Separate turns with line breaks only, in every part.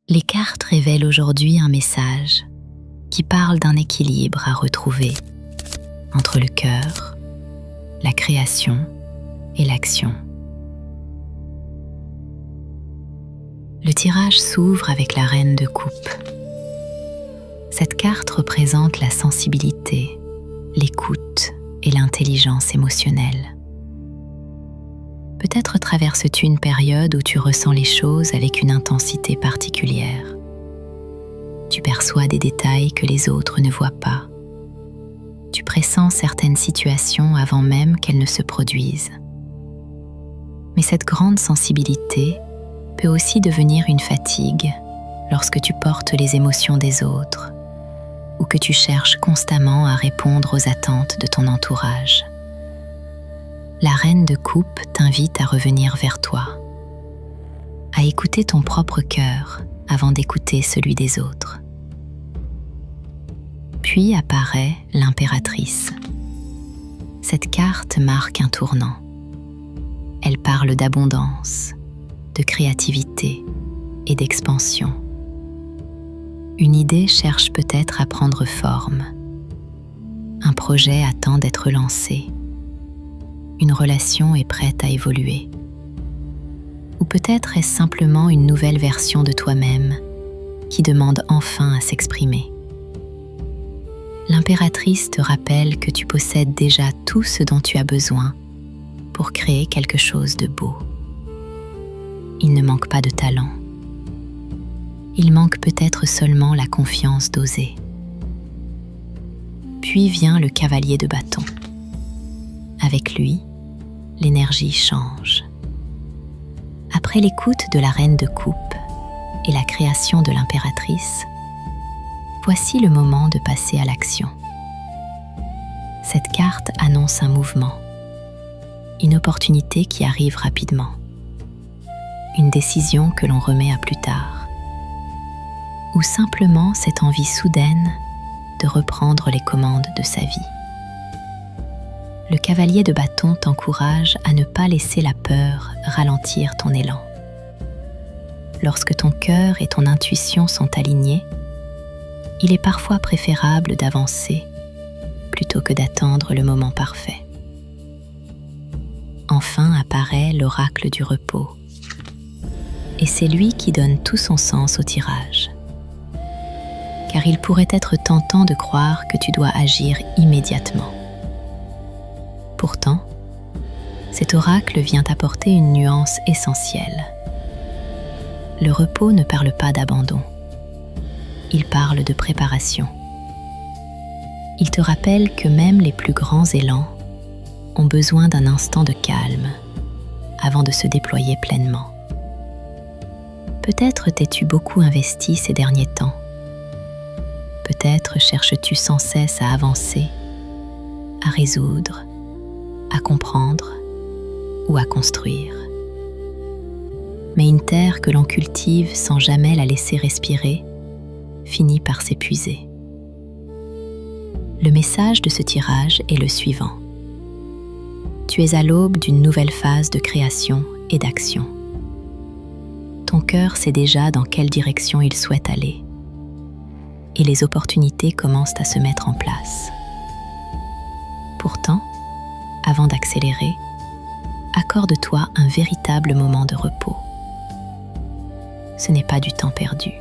Les cartes révèlent aujourd'hui un message qui parle d'un équilibre à retrouver entre le cœur, la création et l'action. Le tirage s'ouvre avec la reine de coupe. Cette carte représente la sensibilité, l'écoute et l'intelligence émotionnelle. Peut-être traverses-tu une période où tu ressens les choses avec une intensité particulière. Tu perçois des détails que les autres ne voient pas. Tu pressens certaines situations avant même qu'elles ne se produisent. Mais cette grande sensibilité peut aussi devenir une fatigue lorsque tu portes les émotions des autres ou que tu cherches constamment à répondre aux attentes de ton entourage. La reine de coupe t'invite à revenir vers toi, à écouter ton propre cœur avant d'écouter celui des autres. Puis apparaît l'impératrice. Cette carte marque un tournant. Elle parle d'abondance, de créativité et d'expansion. Une idée cherche peut-être à prendre forme. Un projet attend d'être lancé. Une relation est prête à évoluer. Ou peut-être est-ce simplement une nouvelle version de toi-même qui demande enfin à s'exprimer. L'impératrice te rappelle que tu possèdes déjà tout ce dont tu as besoin pour créer quelque chose de beau. Il ne manque pas de talent. Il manque peut-être seulement la confiance d'oser. Puis vient le cavalier de bâton. Avec lui, l'énergie change. Après l'écoute de la reine de coupe et la création de l'impératrice, voici le moment de passer à l'action. Cette carte annonce un mouvement, une opportunité qui arrive rapidement, une décision que l'on remet à plus tard, ou simplement cette envie soudaine de reprendre les commandes de sa vie. Le cavalier de bâton t'encourage à ne pas laisser la peur ralentir ton élan. Lorsque ton cœur et ton intuition sont alignés, il est parfois préférable d'avancer plutôt que d'attendre le moment parfait. Enfin apparaît l'oracle du repos. Et c'est lui qui donne tout son sens au tirage. Car il pourrait être tentant de croire que tu dois agir immédiatement. Pourtant, cet oracle vient apporter une nuance essentielle. Le repos ne parle pas d'abandon. Il parle de préparation. Il te rappelle que même les plus grands élans ont besoin d'un instant de calme avant de se déployer pleinement. Peut-être t'es-tu beaucoup investi ces derniers temps. Peut-être cherches-tu sans cesse à avancer, à résoudre, à comprendre ou à construire. Mais une terre que l'on cultive sans jamais la laisser respirer finit par s'épuiser. Le message de ce tirage est le suivant. Tu es à l'aube d'une nouvelle phase de création et d'action. Ton cœur sait déjà dans quelle direction il souhaite aller, et les opportunités commencent à se mettre en place. Pourtant, avant d'accélérer, accorde-toi un véritable moment de repos. Ce n'est pas du temps perdu.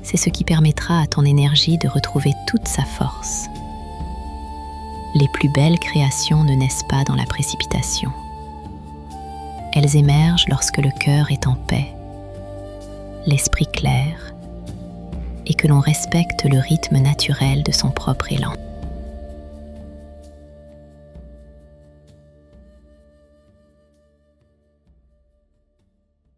C'est ce qui permettra à ton énergie de retrouver toute sa force. Les plus belles créations ne naissent pas dans la précipitation. Elles émergent lorsque le cœur est en paix, l'esprit clair, et que l'on respecte le rythme naturel de son propre élan.